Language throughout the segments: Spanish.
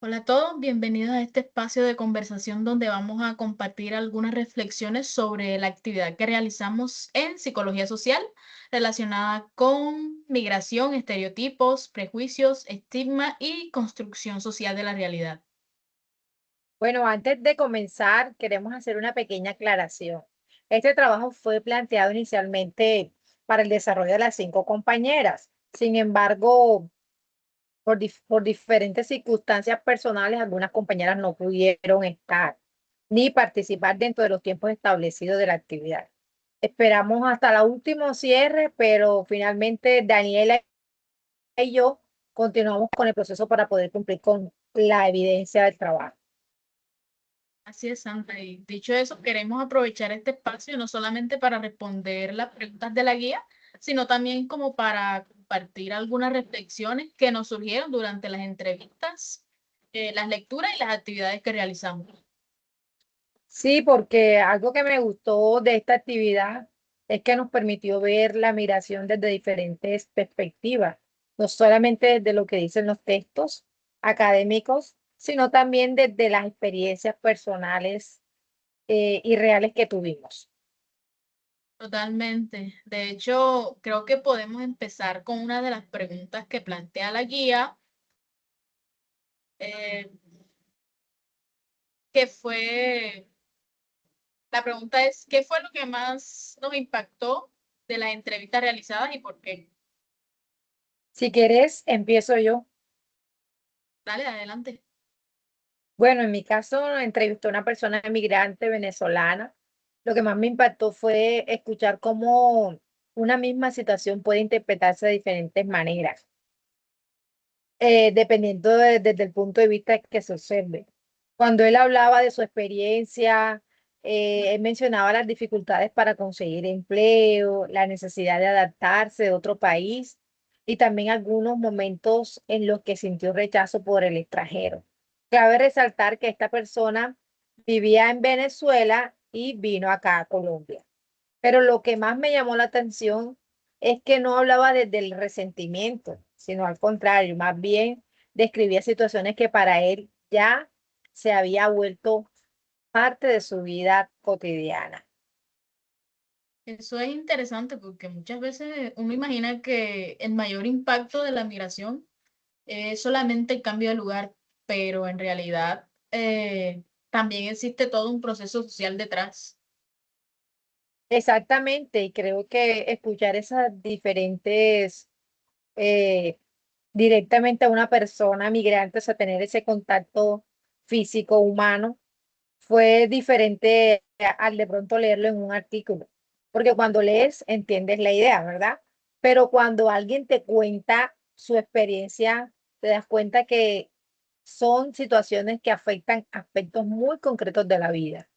Hola a todos, bienvenidos a este espacio de conversación donde vamos a compartir algunas reflexiones sobre la actividad que realizamos en psicología social relacionada con migración, estereotipos, prejuicios, estigma y construcción social de la realidad. Bueno, antes de comenzar, queremos hacer una pequeña aclaración. Este trabajo fue planteado inicialmente para el desarrollo de las 5 compañeras. Sin embargo, por diferentes circunstancias personales, algunas compañeras no pudieron estar ni participar dentro de los tiempos establecidos de la actividad. Esperamos hasta el último cierre, pero finalmente Daniela y yo continuamos con el proceso para poder cumplir con la evidencia del trabajo. Así es, Sandra. Y dicho eso, queremos aprovechar este espacio no solamente para responder las preguntas de la guía, sino también como para compartir algunas reflexiones que nos surgieron durante las entrevistas, las lecturas y las actividades que realizamos. Sí, porque algo que me gustó de esta actividad es que nos permitió ver la migración desde diferentes perspectivas, no solamente desde lo que dicen los textos académicos, sino también desde las experiencias personales y reales que tuvimos. Totalmente. De hecho, creo que podemos empezar con una de las preguntas que plantea la guía, eh, que fue, la pregunta es, ¿qué fue lo que más nos impactó de las entrevistas realizadas y por qué? Si quieres, empiezo yo. Dale, adelante. Bueno, en mi caso, entrevisté a una persona migrante venezolana. Lo que más me impactó fue escuchar cómo una misma situación puede interpretarse de diferentes maneras. Dependiendo desde el punto de vista que se observe. Cuando él hablaba de su experiencia, él mencionaba las dificultades para conseguir empleo, la necesidad de adaptarse de otro país y también algunos momentos en los que sintió rechazo por el extranjero. Cabe resaltar que esta persona vivía en Venezuela y vino acá a Colombia. Pero lo que más me llamó la atención es que no hablaba desde el resentimiento, sino al contrario, más bien describía situaciones que para él ya se había vuelto parte de su vida cotidiana. Eso es interesante porque muchas veces uno imagina que el mayor impacto de la migración es solamente el cambio de lugar, pero en realidad también existe todo un proceso social detrás. Exactamente, y creo que escuchar esas diferentes, eh, directamente a una persona migrante, o sea, tener ese contacto físico humano, fue diferente al de pronto leerlo en un artículo, porque cuando lees entiendes la idea, ¿verdad? Pero cuando alguien te cuenta su experiencia, te das cuenta que son situaciones que afectan aspectos muy concretos de la vida.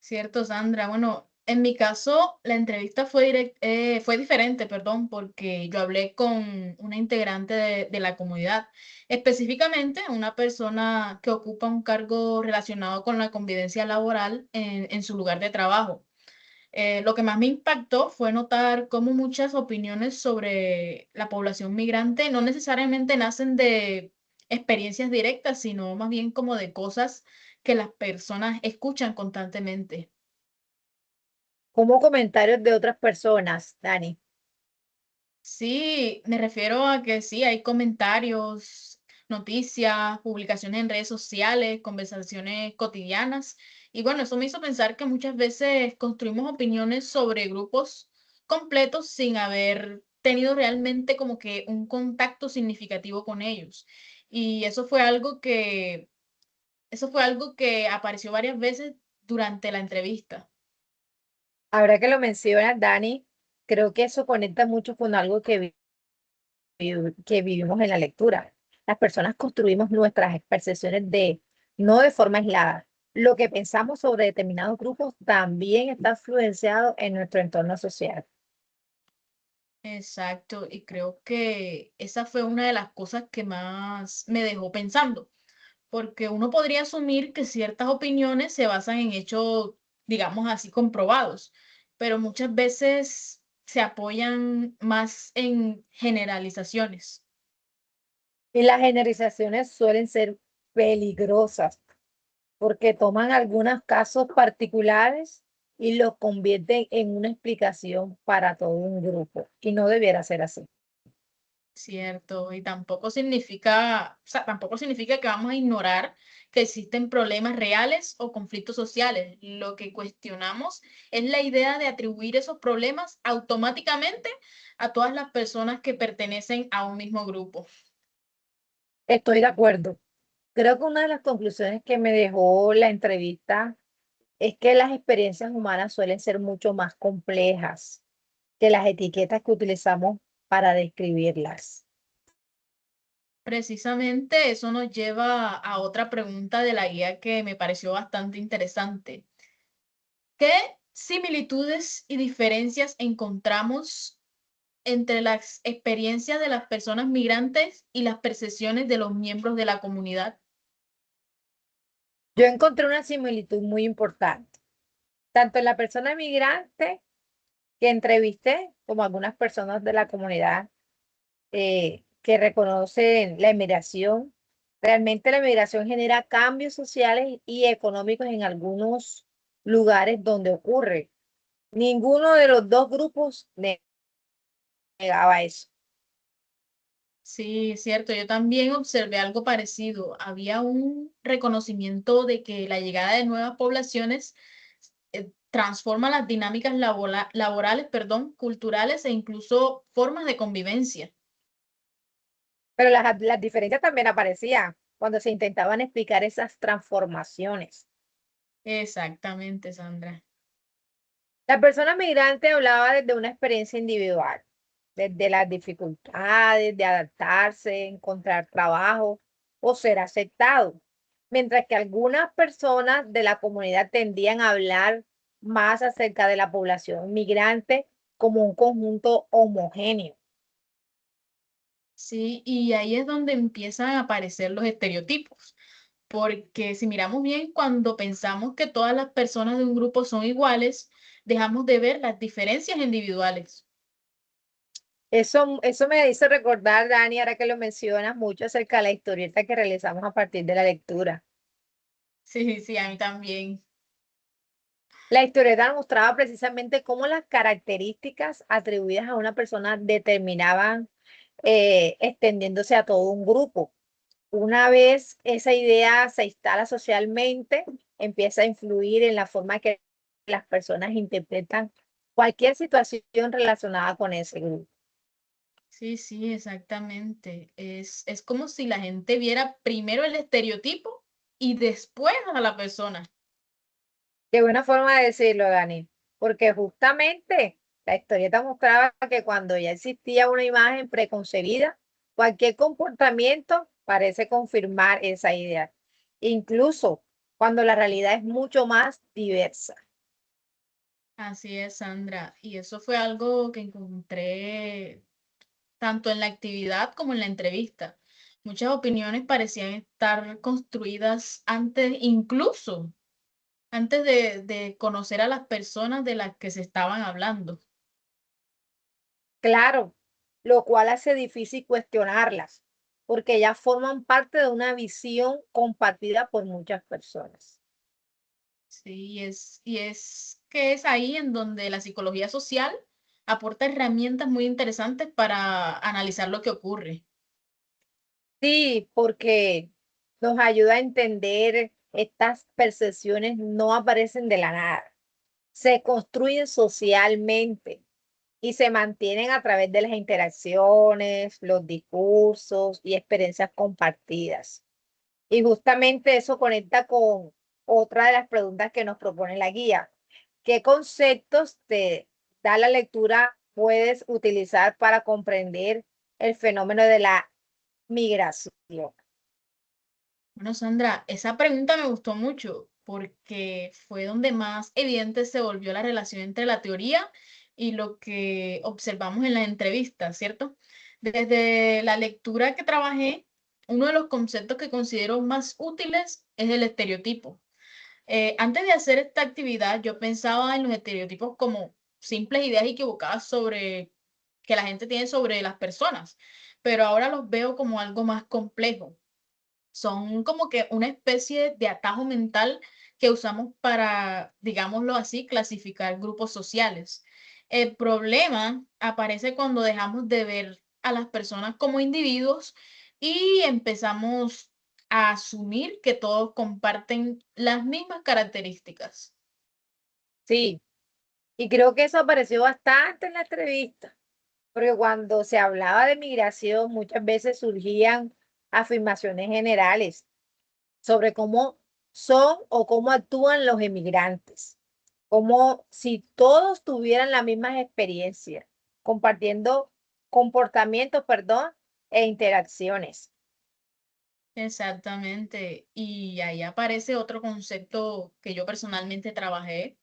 Cierto, Sandra. Bueno, en mi caso, la entrevista fue diferente, perdón, porque yo hablé con una integrante de la comunidad, específicamente una persona que ocupa un cargo relacionado con la convivencia laboral en su lugar de trabajo. Lo que más me impactó fue notar cómo muchas opiniones sobre la población migrante no necesariamente nacen de experiencias directas, sino más bien como de cosas que las personas escuchan constantemente. Como comentarios de otras personas, Dani. Sí, me refiero a que sí, hay comentarios, noticias, publicaciones en redes sociales, conversaciones cotidianas. Y bueno, eso me hizo pensar que muchas veces construimos opiniones sobre grupos completos sin haber tenido realmente como que un contacto significativo con ellos. Y eso fue algo que apareció varias veces durante la entrevista. Ahora que lo mencionas, Dani, creo que eso conecta mucho con algo que vivimos en la lectura. Las personas construimos nuestras percepciones no de forma aislada. Lo que pensamos sobre determinados grupos también está influenciado en nuestro entorno social. Exacto, y creo que esa fue una de las cosas que más me dejó pensando, porque uno podría asumir que ciertas opiniones se basan en hechos, digamos así, comprobados, pero muchas veces se apoyan más en generalizaciones. Y las generalizaciones suelen ser peligrosas porque toman algunos casos particulares y los convierten en una explicación para todo un grupo. Y no debiera ser así. Cierto, y tampoco significa que vamos a ignorar que existen problemas reales o conflictos sociales. Lo que cuestionamos es la idea de atribuir esos problemas automáticamente a todas las personas que pertenecen a un mismo grupo. Estoy de acuerdo. Creo que una de las conclusiones que me dejó la entrevista es que las experiencias humanas suelen ser mucho más complejas que las etiquetas que utilizamos para describirlas. Precisamente eso nos lleva a otra pregunta de la guía que me pareció bastante interesante. ¿Qué similitudes y diferencias encontramos entre las experiencias de las personas migrantes y las percepciones de los miembros de la comunidad? Yo encontré una similitud muy importante, tanto en la persona migrante que entrevisté como algunas personas de la comunidad que reconocen la inmigración. Realmente la inmigración genera cambios sociales y económicos en algunos lugares donde ocurre. Ninguno de los dos grupos negaba eso. Sí, es cierto, yo también observé algo parecido. Había un reconocimiento de que la llegada de nuevas poblaciones transforma las dinámicas laborales, perdón, culturales e incluso formas de convivencia. Pero las diferencias también aparecían cuando se intentaban explicar esas transformaciones. Exactamente, Sandra. La persona migrante hablaba desde una experiencia individual, desde las dificultades de adaptarse, encontrar trabajo o ser aceptado, mientras que algunas personas de la comunidad tendían a hablar más acerca de la población migrante como un conjunto homogéneo. Sí, y ahí es donde empiezan a aparecer los estereotipos, porque si miramos bien, cuando pensamos que todas las personas de un grupo son iguales, dejamos de ver las diferencias individuales. Eso me hizo recordar, Dani, ahora que lo mencionas mucho acerca de la historieta que realizamos a partir de la lectura. Sí, sí, a mí también. La historieta mostraba precisamente cómo las características atribuidas a una persona determinaban extendiéndose a todo un grupo. Una vez esa idea se instala socialmente, empieza a influir en la forma que las personas interpretan cualquier situación relacionada con ese grupo. Sí, sí, exactamente. Es como si la gente viera primero el estereotipo y después a la persona. Qué buena forma de decirlo, Dani, porque justamente la historieta mostraba que cuando ya existía una imagen preconcebida, cualquier comportamiento parece confirmar esa idea, incluso cuando la realidad es mucho más diversa. Así es, Sandra. Y eso fue algo que encontré tanto en la actividad como en la entrevista. Muchas opiniones parecían estar construidas antes, incluso antes de conocer a las personas de las que se estaban hablando. Claro, lo cual hace difícil cuestionarlas, porque ya forman parte de una visión compartida por muchas personas. Sí, y es que es ahí en donde la psicología social aporta herramientas muy interesantes para analizar lo que ocurre. Sí, porque nos ayuda a entender estas percepciones no aparecen de la nada, se construyen socialmente y se mantienen a través de las interacciones, los discursos y experiencias compartidas. Y justamente eso conecta con otra de las preguntas que nos propone la guía. ¿Qué conceptos te da la lectura puedes utilizar para comprender el fenómeno de la migración? Bueno, Sandra, esa pregunta me gustó mucho porque fue donde más evidente se volvió la relación entre la teoría y lo que observamos en las entrevistas, ¿cierto? Desde la lectura que trabajé, uno de los conceptos que considero más útiles es el estereotipo. Antes de hacer esta actividad, yo pensaba en los estereotipos como simples ideas equivocadas sobre que la gente tiene sobre las personas, pero ahora los veo como algo más complejo. Son como que una especie de atajo mental que usamos para, digámoslo así, clasificar grupos sociales. El problema aparece cuando dejamos de ver a las personas como individuos y empezamos a asumir que todos comparten las mismas características. Sí, y creo que eso apareció bastante en la entrevista, porque cuando se hablaba de migración muchas veces surgían afirmaciones generales sobre cómo son o cómo actúan los emigrantes, como si todos tuvieran las mismas experiencias, compartiendo comportamientos, perdón, e interacciones. Exactamente. Y ahí aparece otro concepto que yo personalmente trabajé,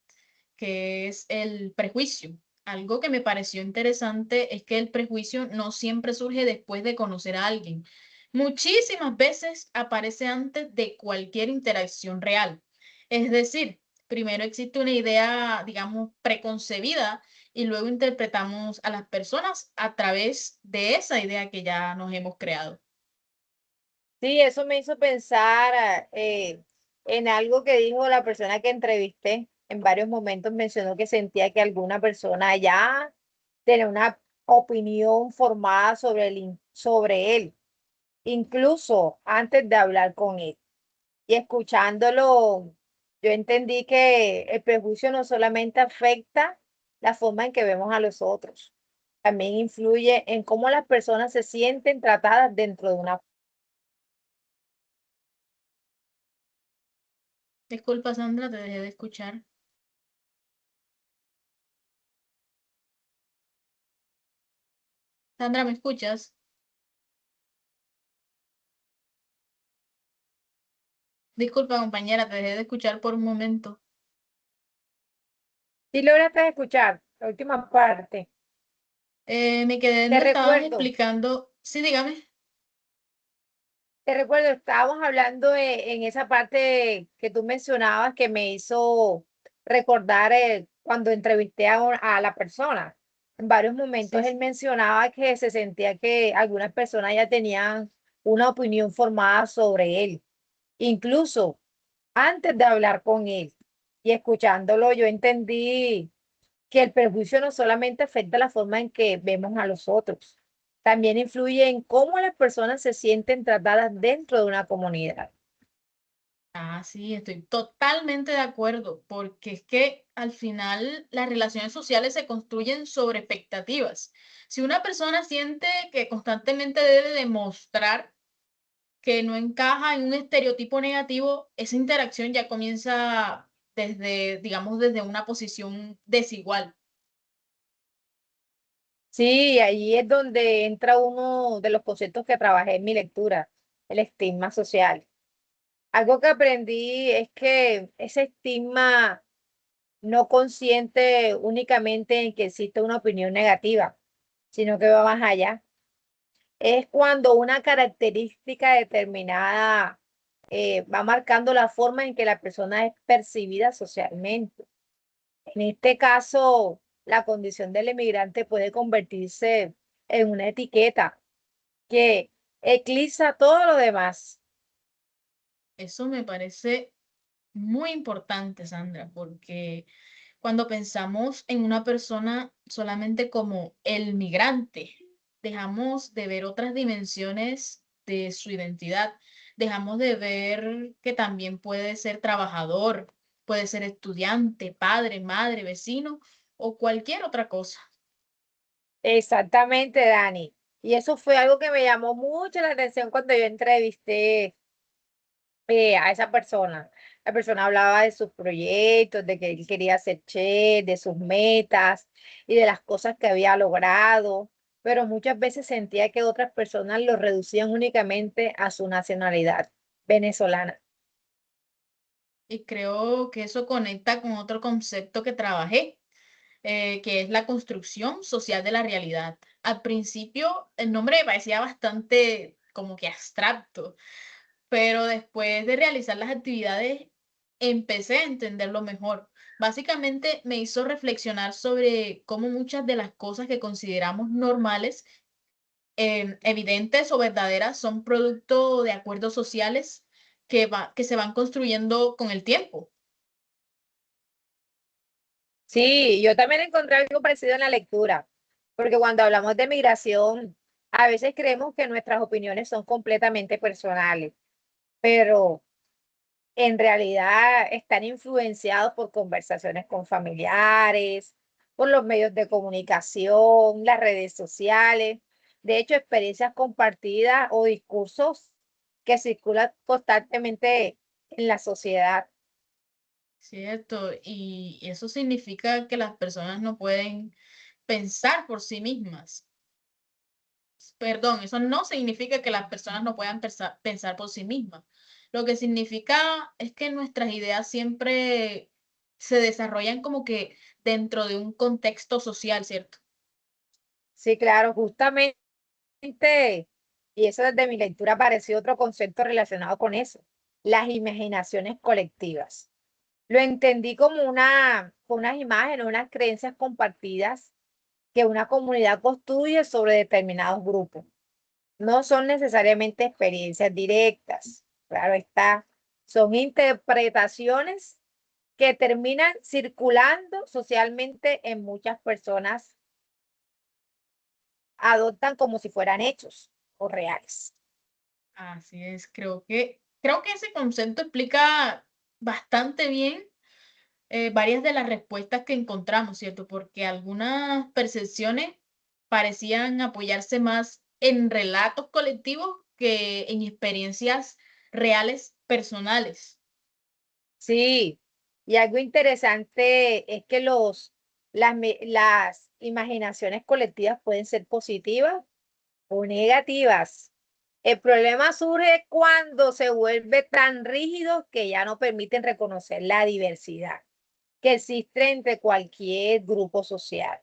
que es el prejuicio. Algo que me pareció interesante es que el prejuicio no siempre surge después de conocer a alguien. Muchísimas veces aparece antes de cualquier interacción real. Es decir, primero existe una idea, digamos, preconcebida y luego interpretamos a las personas a través de esa idea que ya nos hemos creado. Sí, eso me hizo pensar en algo que dijo la persona que entrevisté. En varios momentos mencionó que sentía que alguna persona ya tenía una opinión formada sobre él, incluso antes de hablar con él. Y escuchándolo, yo entendí que el prejuicio no solamente afecta la forma en que vemos a los otros, también influye en cómo las personas se sienten tratadas dentro de una. Disculpa, Sandra, te dejé de escuchar. Sandra, ¿me escuchas? Disculpa, compañera, te dejé de escuchar por un momento. Si lograste escuchar la última parte, Me quedé te donde estabas recuerdo, explicando. Sí, dígame. te recuerdo, estábamos hablando en esa parte que tú mencionabas que me hizo recordar cuando entrevisté a la persona. En varios momentos Sí, él mencionaba que se sentía que algunas personas ya tenían una opinión formada sobre él, incluso antes de hablar con él. Y escuchándolo, yo entendí que el perjuicio no solamente afecta la forma en que vemos a los otros, también influye en cómo las personas se sienten tratadas dentro de una comunidad. sí, estoy totalmente de acuerdo, porque es que al final las relaciones sociales se construyen sobre expectativas. Si una persona siente que constantemente debe demostrar que no encaja en un estereotipo negativo, esa interacción ya comienza desde, digamos, desde una posición desigual. Sí, ahí es donde entra uno de los conceptos que trabajé en mi lectura, el estigma social. Algo que aprendí es que ese estigma no consiente únicamente en que existe una opinión negativa, sino que va más allá. Es cuando una característica determinada va marcando la forma en que la persona es percibida socialmente. En este caso, la condición del emigrante puede convertirse en una etiqueta que eclipsa todo lo demás. Eso me parece muy importante, Sandra, porque cuando pensamos en una persona solamente como el migrante, dejamos de ver otras dimensiones de su identidad, dejamos de ver que también puede ser trabajador, puede ser estudiante, padre, madre, vecino o cualquier otra cosa. Exactamente, Dani. Y eso fue algo que me llamó mucho la atención cuando yo entrevisté a esa persona. La persona hablaba de sus proyectos, de que él quería ser chef, de sus metas y de las cosas que había logrado, pero muchas veces sentía que otras personas lo reducían únicamente a su nacionalidad venezolana. Y creo que eso conecta con otro concepto que trabajé, que es la construcción social de la realidad. Al principio el nombre me parecía bastante como que abstracto, pero después de realizar las actividades empecé a entenderlo mejor. Básicamente me hizo reflexionar sobre cómo muchas de las cosas que consideramos normales, evidentes o verdaderas son producto de acuerdos sociales que se van construyendo con el tiempo. Sí, yo también encontré algo parecido en la lectura, porque cuando hablamos de migración, a veces creemos que nuestras opiniones son completamente personales, pero en realidad están influenciados por conversaciones con familiares, por los medios de comunicación, las redes sociales, de hecho, experiencias compartidas o discursos que circulan constantemente en la sociedad. Cierto, y eso significa que las personas no pueden pensar por sí mismas. Perdón, eso no significa que las personas no puedan pensar por sí mismas. Lo que significa es que nuestras ideas siempre se desarrollan como que dentro de un contexto social, ¿cierto? Sí, claro, justamente, y eso desde mi lectura apareció otro concepto relacionado con eso, las imaginaciones colectivas. Lo entendí como unas imágenes, unas creencias compartidas que una comunidad construye sobre determinados grupos. No son necesariamente experiencias directas, claro está, son interpretaciones que terminan circulando socialmente en muchas personas, adoptan como si fueran hechos o reales. Así es, creo que ese concepto explica bastante bien varias de las respuestas que encontramos, ¿cierto? Porque algunas percepciones parecían apoyarse más en relatos colectivos que en experiencias reales personales. Sí, y algo interesante es que las imaginaciones colectivas pueden ser positivas o negativas. El problema surge cuando se vuelve tan rígido que ya no permiten reconocer la diversidad que existe entre cualquier grupo social.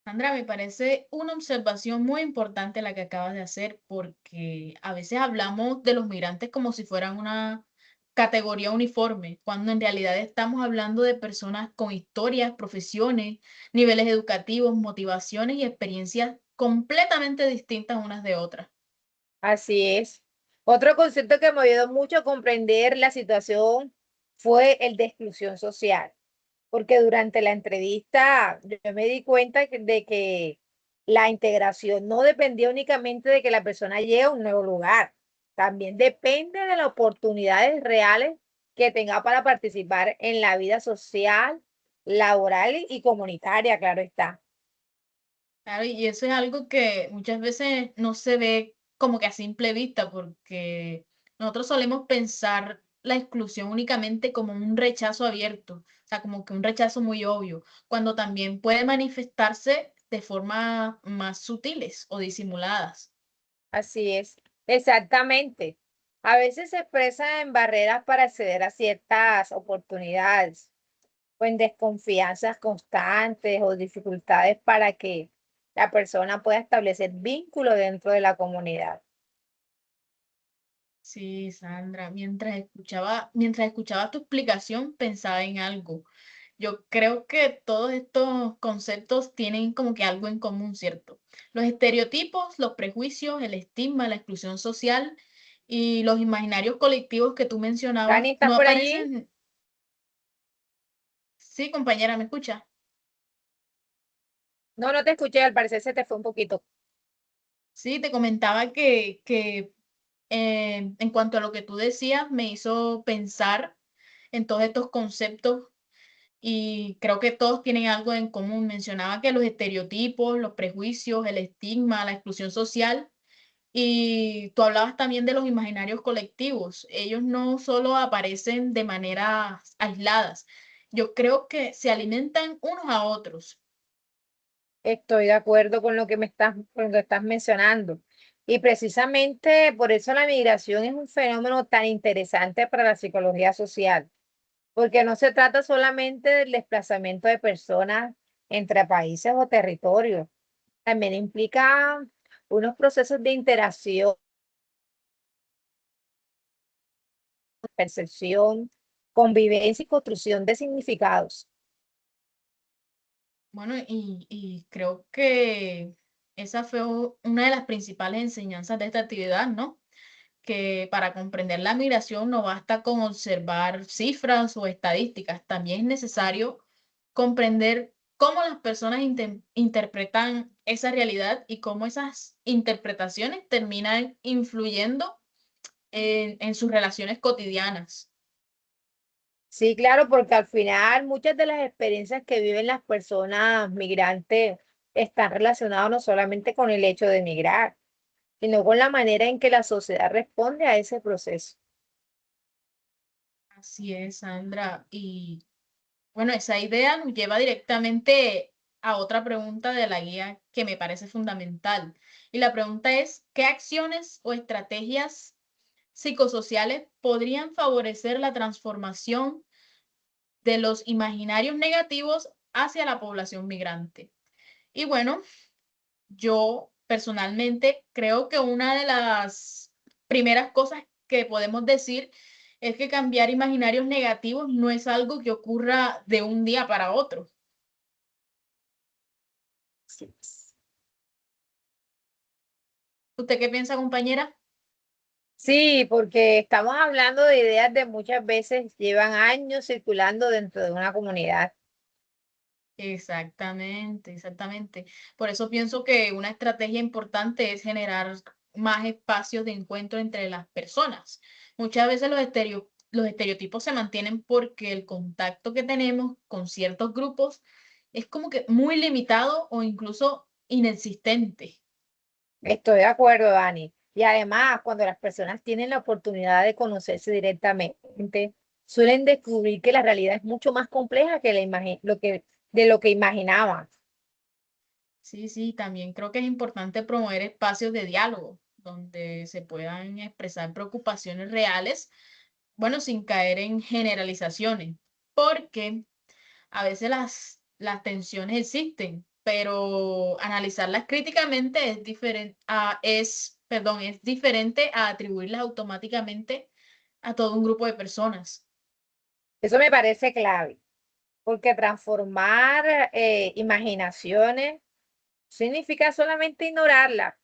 Sandra, me parece una observación muy importante la que acabas de hacer, porque a veces hablamos de los migrantes como si fueran una categoría uniforme, cuando en realidad estamos hablando de personas con historias, profesiones, niveles educativos, motivaciones y experiencias completamente distintas unas de otras. Así es. Otro concepto que me ayudó mucho a comprender la situación fue el de exclusión social, porque durante la entrevista yo me di cuenta de que la integración no dependía únicamente de que la persona llegue a un nuevo lugar, también depende de las oportunidades reales que tenga para participar en la vida social, laboral y comunitaria, claro está. Claro, y eso es algo que muchas veces no se ve como que a simple vista, porque nosotros solemos pensar la exclusión únicamente como un rechazo abierto, o sea, como que un rechazo muy obvio, cuando también puede manifestarse de formas más sutiles o disimuladas. Así es, exactamente. A veces se expresa en barreras para acceder a ciertas oportunidades o en desconfianzas constantes o dificultades para que la persona pueda establecer vínculos dentro de la comunidad. Sí, Sandra, mientras escuchaba tu explicación, pensaba en algo. Yo creo que todos estos conceptos tienen como que algo en común, ¿cierto? Los estereotipos, los prejuicios, el estigma, la exclusión social y los imaginarios colectivos que tú mencionabas Dani, ¿estás no por allí? aparecen. Sí, compañera, ¿me escucha? No, no te escuché, al parecer se te fue un poquito. Sí, te comentaba que en cuanto a lo que tú decías, me hizo pensar en todos estos conceptos y creo que todos tienen algo en común. Mencionaba que los estereotipos, los prejuicios, el estigma, la exclusión social, y tú hablabas también de los imaginarios colectivos. Ellos no solo aparecen de maneras aisladas, yo creo que se alimentan unos a otros. Estoy de acuerdo con lo que con lo que estás mencionando. Y precisamente por eso la migración es un fenómeno tan interesante para la psicología social, porque no se trata solamente del desplazamiento de personas entre países o territorios, también implica unos procesos de interacción, percepción convivencia y construcción de significados. Bueno, y creo que esa fue una de las principales enseñanzas de esta actividad, ¿no? Que para comprender la migración no basta con observar cifras o estadísticas, también es necesario comprender cómo las personas interpretan esa realidad y cómo esas interpretaciones terminan influyendo en sus relaciones cotidianas. Sí, claro, porque al final muchas de las experiencias que viven las personas migrantes están relacionadas no solamente con el hecho de migrar, sino con la manera en que la sociedad responde a ese proceso. Así es, Sandra. Y bueno, esa idea nos lleva directamente a otra pregunta de la guía que me parece fundamental. Y la pregunta es, ¿qué acciones o estrategias psicosociales podrían favorecer la transformación de los imaginarios negativos hacia la población migrante? Y bueno, yo personalmente creo que una de las primeras cosas que podemos decir es que cambiar imaginarios negativos no es algo que ocurra de un día para otro. Sí. ¿Usted qué piensa, compañera? Sí, porque estamos hablando de ideas de muchas veces llevan años circulando dentro de una comunidad. Exactamente, exactamente. Por eso pienso que una estrategia importante es generar más espacios de encuentro entre las personas. Muchas veces los estereotipos se mantienen porque el contacto que tenemos con ciertos grupos es como que muy limitado o incluso inexistente. Estoy de acuerdo, Dani. Y además, cuando las personas tienen la oportunidad de conocerse directamente, suelen descubrir que la realidad es mucho más compleja que de lo que imaginaban. Sí, sí, también creo que es importante promover espacios de diálogo donde se puedan expresar preocupaciones reales, bueno, sin caer en generalizaciones, porque a veces las tensiones existen, pero analizarlas críticamente es diferente es diferente a atribuirlas automáticamente a todo un grupo de personas. Eso me parece clave, porque transformar imaginaciones significa solamente ignorarlas,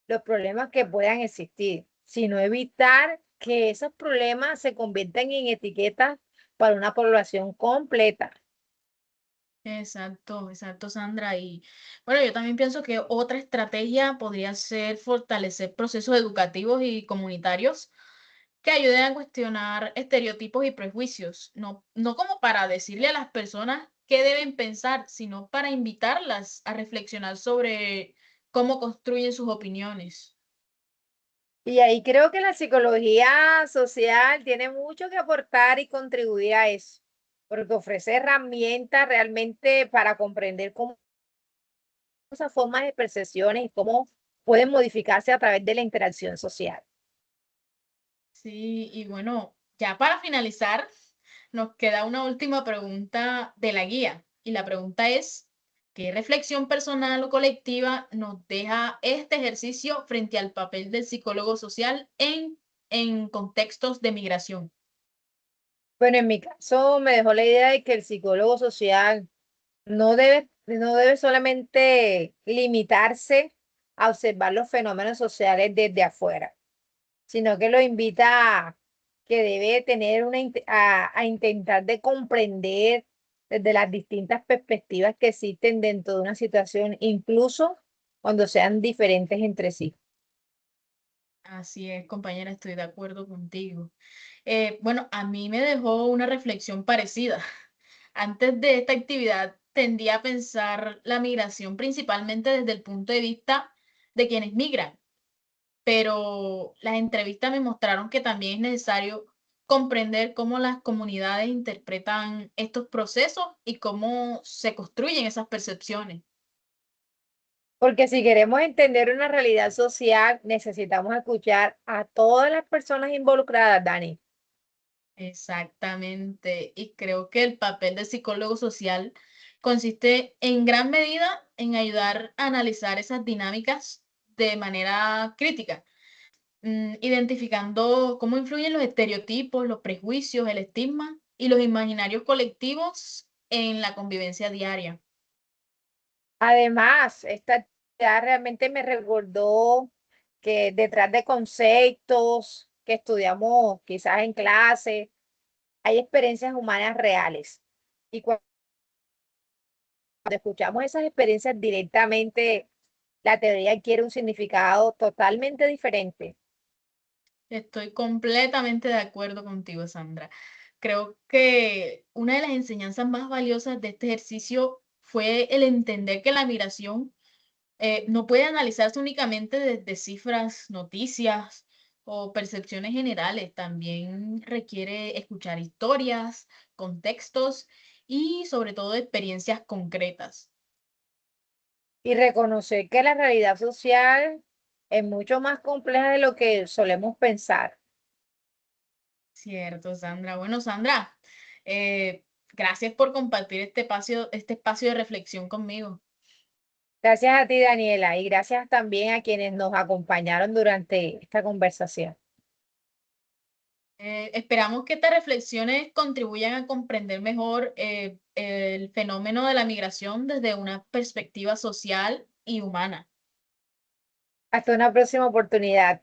los problemas que puedan existir, sino evitar que esos problemas se conviertan en etiquetas para una población completa. Exacto, exacto, Sandra. Y bueno, yo también pienso que otra estrategia podría ser fortalecer procesos educativos y comunitarios que ayuden a cuestionar estereotipos y prejuicios, no como para decirle a las personas qué deben pensar, sino para invitarlas a reflexionar sobre cómo construyen sus opiniones. Y ahí creo que la psicología social tiene mucho que aportar y contribuir a eso, porque ofrece herramientas realmente para comprender cómo esas formas de percepciones y cómo pueden modificarse a través de la interacción social. Sí, y bueno, ya para finalizar, nos queda una última pregunta de la guía. Y la pregunta es, ¿qué reflexión personal o colectiva nos deja este ejercicio frente al papel del psicólogo social en contextos de migración? Bueno, en mi caso me dejó la idea de que el psicólogo social no debe solamente limitarse a observar los fenómenos sociales desde afuera, sino que lo invita a que debe tener a intentar de comprender desde las distintas perspectivas que existen dentro de una situación, incluso cuando sean diferentes entre sí. Así es, compañera, estoy de acuerdo contigo. Bueno, a mí me dejó una reflexión parecida. Antes de esta actividad tendía a pensar la migración principalmente desde el punto de vista de quienes migran, pero las entrevistas me mostraron que también es necesario comprender cómo las comunidades interpretan estos procesos y cómo se construyen esas percepciones. Porque si queremos entender una realidad social, necesitamos escuchar a todas las personas involucradas, Dani. Exactamente. Y creo que el papel del psicólogo social consiste en gran medida en ayudar a analizar esas dinámicas de manera crítica, identificando cómo influyen los estereotipos, los prejuicios, el estigma y los imaginarios colectivos en la convivencia diaria. Además, esta actividad realmente me recordó que detrás de conceptos que estudiamos quizás en clase, hay experiencias humanas reales. Y cuando escuchamos esas experiencias directamente, la teoría adquiere un significado totalmente diferente. Estoy completamente de acuerdo contigo, Sandra. Creo que una de las enseñanzas más valiosas de este ejercicio fue el entender que la migración no puede analizarse únicamente desde cifras, noticias o percepciones generales. También requiere escuchar historias, contextos y sobre todo experiencias concretas. Y reconocer que la realidad social es mucho más compleja de lo que solemos pensar. Cierto, Sandra. Bueno, Sandra, gracias por compartir este espacio de reflexión conmigo. Gracias a ti, Daniela, y gracias también a quienes nos acompañaron durante esta conversación. Esperamos que estas reflexiones contribuyan a comprender mejor el fenómeno de la migración desde una perspectiva social y humana. Hasta una próxima oportunidad.